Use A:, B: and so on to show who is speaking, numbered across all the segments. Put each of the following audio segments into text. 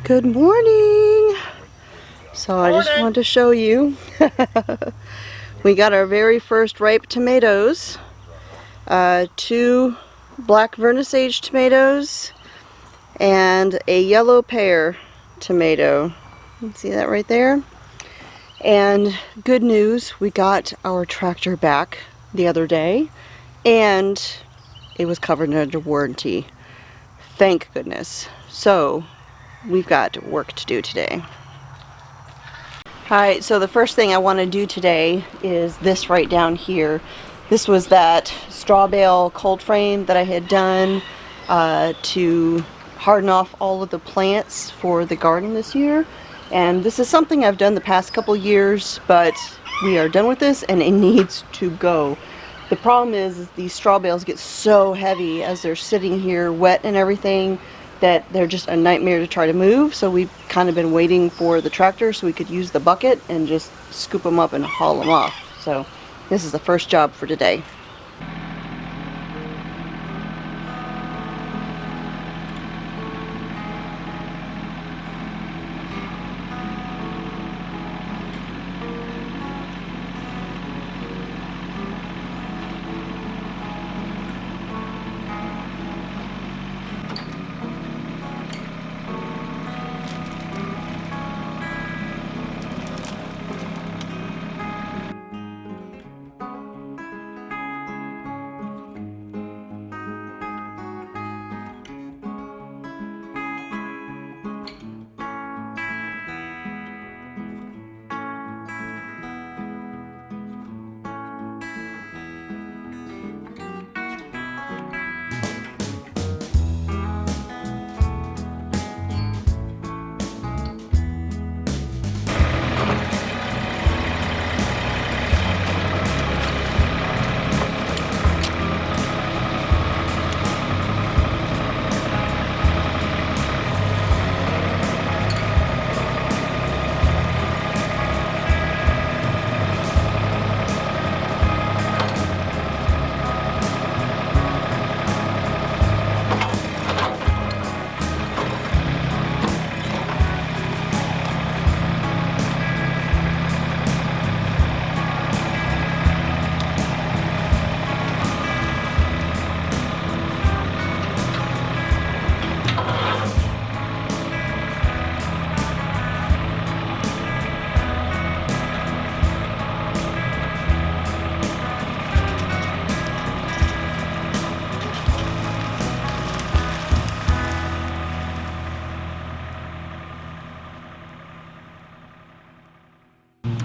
A: Good morning. So I just wanted to show you. We got our very first ripe tomatoes. 2 black vernissage tomatoes and a yellow pear tomato. You can see that right there. And good news, we got our tractor back the other day and it was covered under warranty. Thank goodness. So we've got work to do today. Alright, so the first thing I want to do today is this right down here. This was that straw bale cold frame that I had done to harden off all of the plants for the garden this year. And this is something I've done the past couple years, but we are done with this and it needs to go. The problem is these straw bales get so heavy as they're sitting here wet and everything that they're just a nightmare to try to move. So we've kind of been waiting for the tractor so we could use the bucket and just scoop them up and haul them off. So this is the first job for today.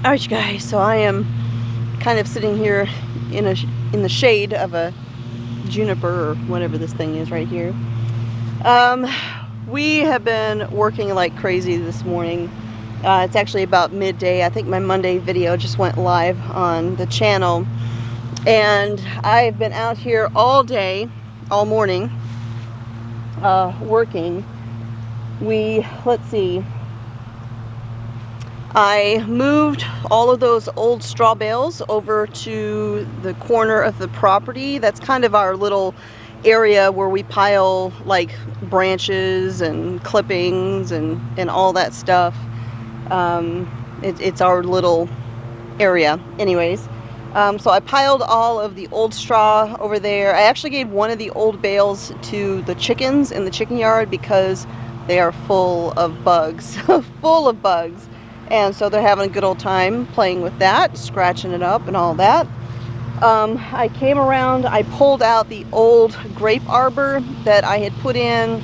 A: Alright, you guys, so I am kind of sitting here in the shade of a juniper or whatever this thing is right here. We have been working like crazy this morning. It's actually about midday. I think my Monday video just went live on the channel. And I've been out here all day, all morning, working. Let's see. I moved all of those old straw bales over to the corner of the property. That's kind of our little area where we pile like branches and clippings and all that stuff. It's our little area anyways. So I piled all of the old straw over there. I actually gave one of the old bales to the chickens in the chicken yard because they are full of bugs, full of bugs. And so they're having a good old time playing with that, scratching it up and all that. I came around, I pulled out the old grape arbor that I had put in.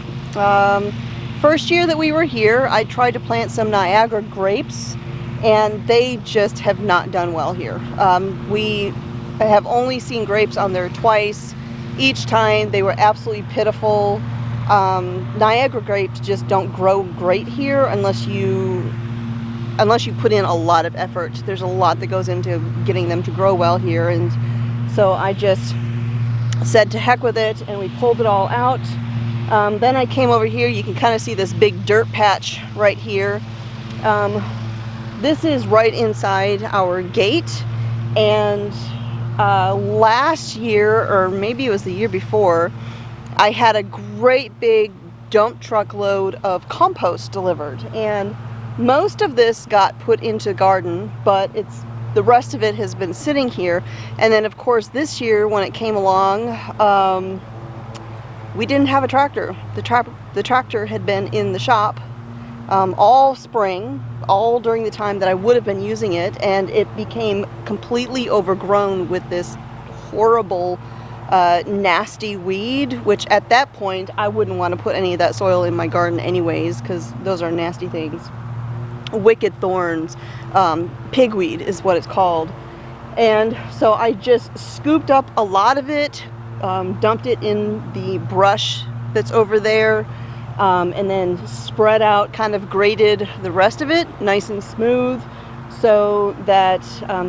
A: First year that we were here, I tried to plant some Niagara grapes and they just have not done well here. We have only seen grapes on there twice. Each time they were absolutely pitiful. Niagara grapes just don't grow great here unless you put in a lot of effort. There's a lot that goes into getting them to grow well here, and so I just said to heck with it and we pulled it all out. Then I came over here. You can kind of see this big dirt patch right here. This is right inside our gate, and last year, or maybe it was the year before, I had a great big dump truck load of compost delivered, and most of this got put into garden, but the rest of it has been sitting here. And then of course this year when it came along, we didn't have a tractor. The tractor had been in the shop all spring, all during the time that I would have been using it, and it became completely overgrown with this horrible nasty weed, which at that point I wouldn't want to put any of that soil in my garden anyways, because those are nasty things. Wicked thorns, pigweed is what it's called. And so I just scooped up a lot of it, dumped it in the brush that's over there, and then spread out, kind of graded the rest of it nice and smooth so that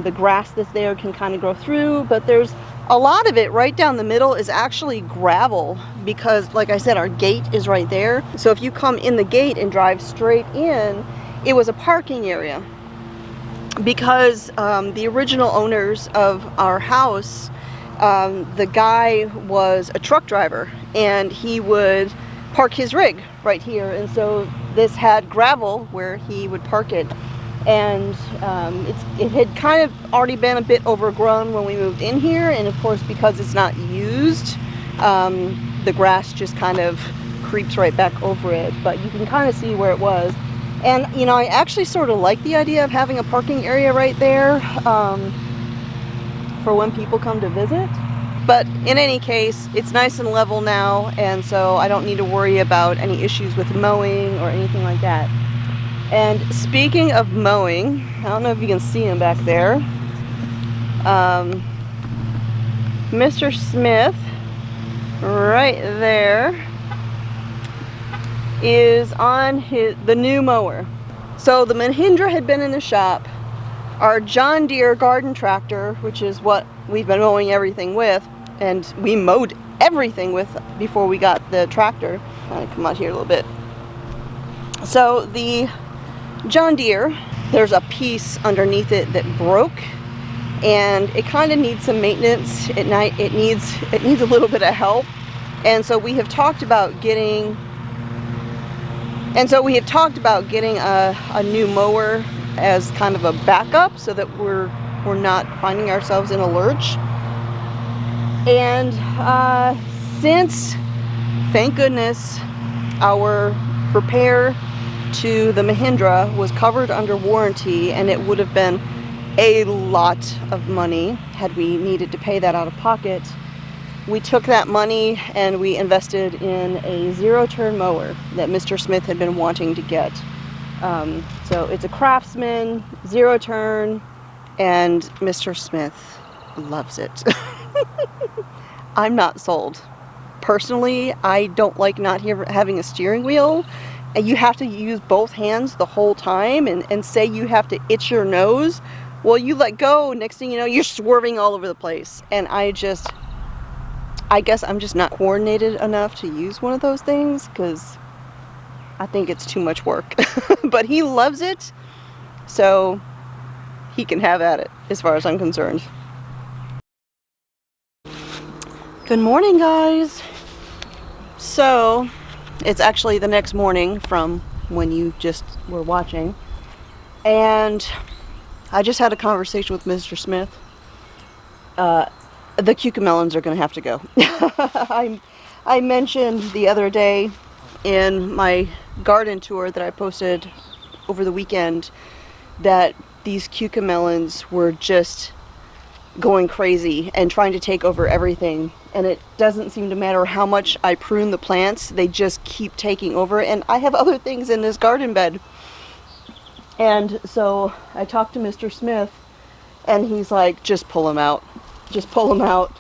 A: the grass that's there can kind of grow through. But there's a lot of it right down the middle is actually gravel, because like I said, our gate is right there. So if you come in the gate and drive straight in, it was a parking area, because the original owners of our house, the guy was a truck driver and he would park his rig right here, and so this had gravel where he would park it. And it had kind of already been a bit overgrown when we moved in here, and of course because it's not used, the grass just kind of creeps right back over it, but you can kind of see where it was. And you know, I actually sort of like the idea of having a parking area right there for when people come to visit. But in any case, it's nice and level now, and so I don't need to worry about any issues with mowing or anything like that. And speaking of mowing, I don't know if you can see him back there. Mr. Smith, right there, is on the new mower. So the Mahindra had been in the shop. Our John Deere garden tractor, which is what we've been mowing everything with, and we mowed everything with before we got the tractor. I'm gonna come out here a little bit. So the John Deere, there's a piece underneath it that broke, and it kind of needs some maintenance. It needs a little bit of help, and so we have talked about getting a new mower as kind of a backup, so that we're not finding ourselves in a lurch. And since, thank goodness, our repair to the Mahindra was covered under warranty, and it would have been a lot of money had we needed to pay that out of pocket, we took that money and we invested in a zero-turn mower that Mr. Smith had been wanting to get. So it's a Craftsman, zero-turn, and Mr. Smith loves it. I'm not sold. Personally, I don't like not having a steering wheel, and you have to use both hands the whole time, and say you have to itch your nose. Well, you let go, next thing you know, you're swerving all over the place. And I guess I'm just not coordinated enough to use one of those things, because I think it's too much work. But he loves it, so he can have at it, as far as I'm concerned. Good morning, guys. So it's actually the next morning from when you just were watching, and I just had a conversation with Mr. Smith. The cucamelons are going to have to go. I mentioned the other day in my garden tour that I posted over the weekend that these cucamelons were just going crazy and trying to take over everything, and it doesn't seem to matter how much I prune the plants, they just keep taking over. And I have other things in this garden bed, and so I talked to Mr. Smith, and he's like, just pull them out, just pull them out.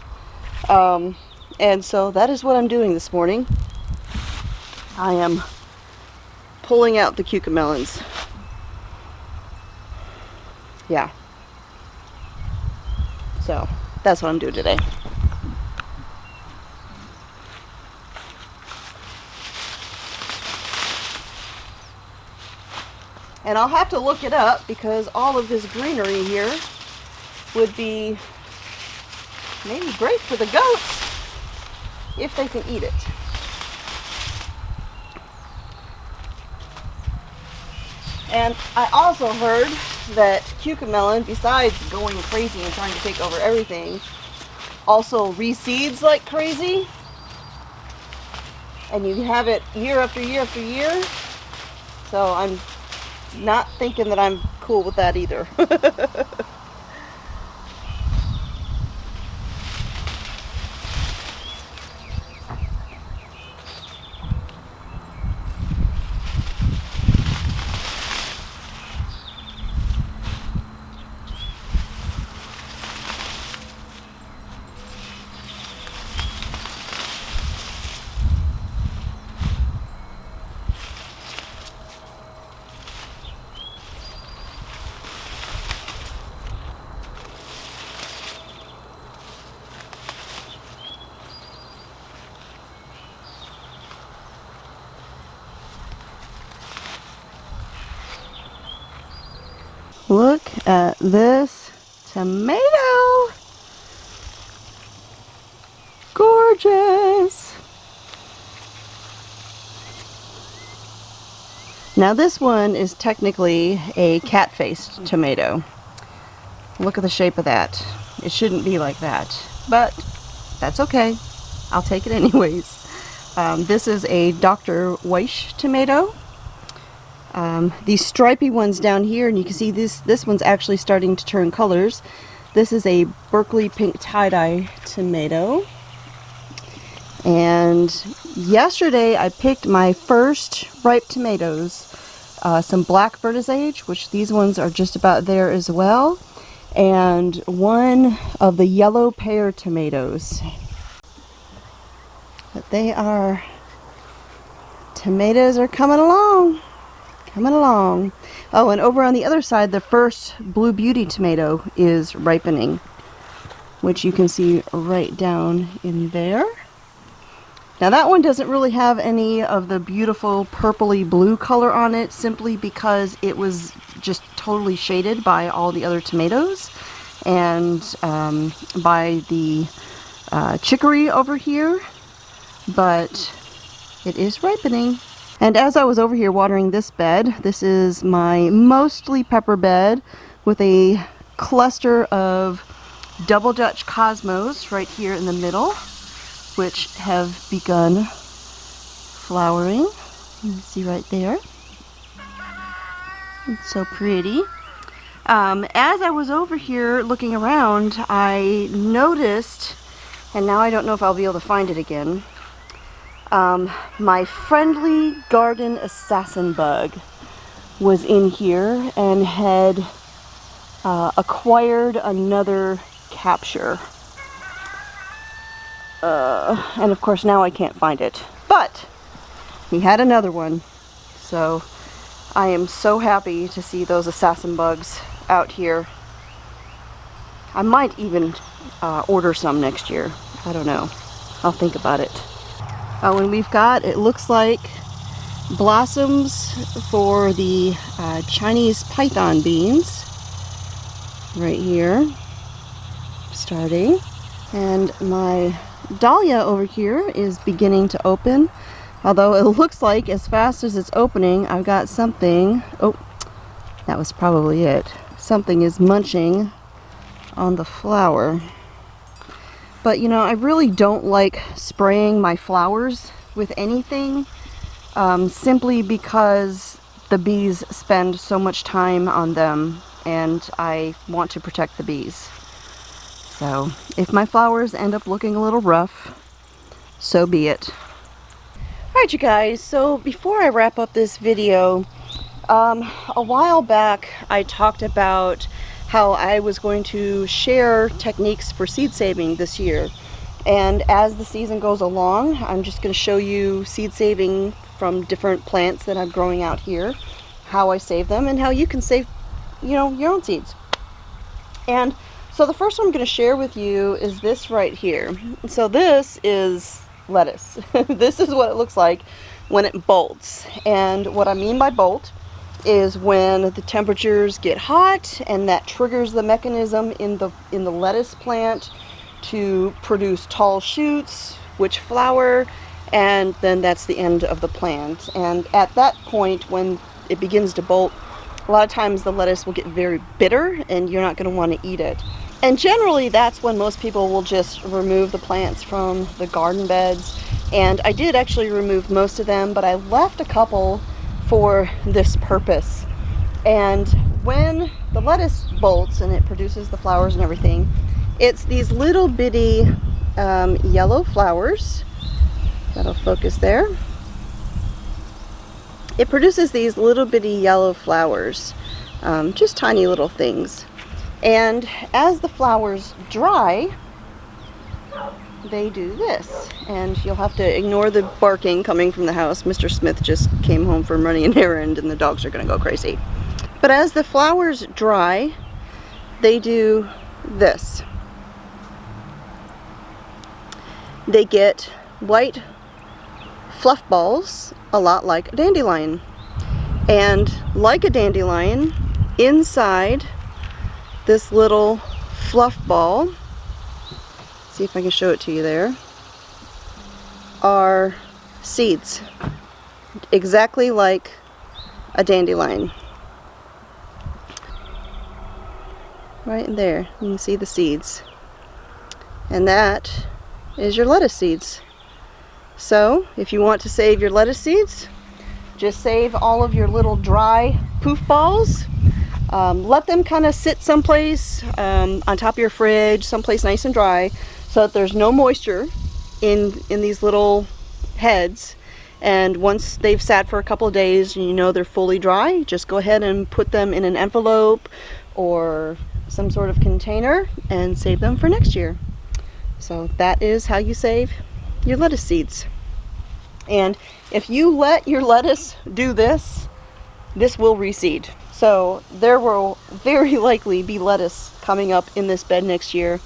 A: And so that is what I'm doing this morning. I am pulling out the cucamelons. Yeah. So that's what I'm doing today. And I'll have to look it up, because all of this greenery here would be maybe great for the goats if they can eat it. And I also heard that cucamelon, besides going crazy and trying to take over everything, also reseeds like crazy. And you have it year after year after year. So I'm not thinking that I'm cool with that either. Look at this tomato. Gorgeous. Now this one is technically a cat-faced tomato. Look at the shape of that. It shouldn't be like that, but that's okay. I'll take it anyways. This is a Dr. Weish tomato. These stripy ones down here, and you can see this one's actually starting to turn colors. This is a Berkeley pink tie-dye tomato. And yesterday I picked my first ripe tomatoes, some black vertisage, which these ones are just about there as well, and one of the yellow pear tomatoes. But tomatoes are coming along. Oh, and over on the other side, the first Blue Beauty tomato is ripening, which you can see right down in there. Now that one doesn't really have any of the beautiful purpley blue color on it, simply because it was just totally shaded by all the other tomatoes and by the chicory over here, but it is ripening. And as I was over here watering this bed, this is my mostly pepper bed with a cluster of double Dutch cosmos right here in the middle, which have begun flowering. You can see right there. It's so pretty. As I was over here looking around, I noticed, and now I don't know if I'll be able to find it again, my friendly garden assassin bug was in here and had acquired another capture. And of course now I can't find it. But he had another one. So I am so happy to see those assassin bugs out here. I might even order some next year. I don't know. I'll think about it. Oh, and we've got, it looks like, blossoms for the Chinese python beans right here, starting. And my dahlia over here is beginning to open, although it looks like as fast as it's opening, I've got something, oh, that was probably it. Something is munching on the flower. But you know, I really don't like spraying my flowers with anything, simply because the bees spend so much time on them and I want to protect the bees. So if my flowers end up looking a little rough, so be it. Alright you guys, so before I wrap up this video, a while back I talked about how I was going to share techniques for seed saving this year. And as the season goes along, I'm just going to show you seed saving from different plants that I'm growing out here, how I save them, and how you can save, you know, your own seeds. And so the first one I'm going to share with you is this right here. So this is lettuce. This is what it looks like when it bolts. And what I mean by bolt is when the temperatures get hot, and that triggers the mechanism in the lettuce plant to produce tall shoots which flower, and then that's the end of the plant. And at that point, when it begins to bolt, a lot of times the lettuce will get very bitter and you're not going to want to eat it. And generally that's when most people will just remove the plants from the garden beds. And I did actually remove most of them, but I left a couple for this purpose. And when the lettuce bolts and it produces the flowers and everything, it's these little bitty yellow flowers. That'll focus there. It produces these little bitty yellow flowers, just tiny little things. And as the flowers dry, they do this. And you'll have to ignore the barking coming from the house. Mr. Smith just came home from running an errand and the dogs are going to go crazy. But as the flowers dry, they do this. They get white fluff balls, a lot like a dandelion. And like a dandelion, inside this little fluff ball, see if I can show it to you there, are seeds, exactly like a dandelion. Right in there, you can see the seeds. And that is your lettuce seeds. So if you want to save your lettuce seeds, just save all of your little dry poof balls. Let them kind of sit someplace on top of your fridge, someplace nice and dry, so that there's no moisture in these little heads. And once they've sat for a couple of days and you know they're fully dry, just go ahead and put them in an envelope or some sort of container and save them for next year. So that is how you save your lettuce seeds. And if you let your lettuce do this, this will reseed. So there will very likely be lettuce coming up in this bed next year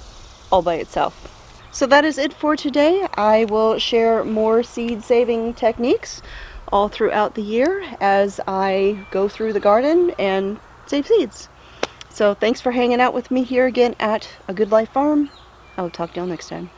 A: all by itself. So that is it for today. I will share more seed saving techniques all throughout the year as I go through the garden and save seeds. So thanks for hanging out with me here again at A Good Life Farm. I will talk to y'all next time.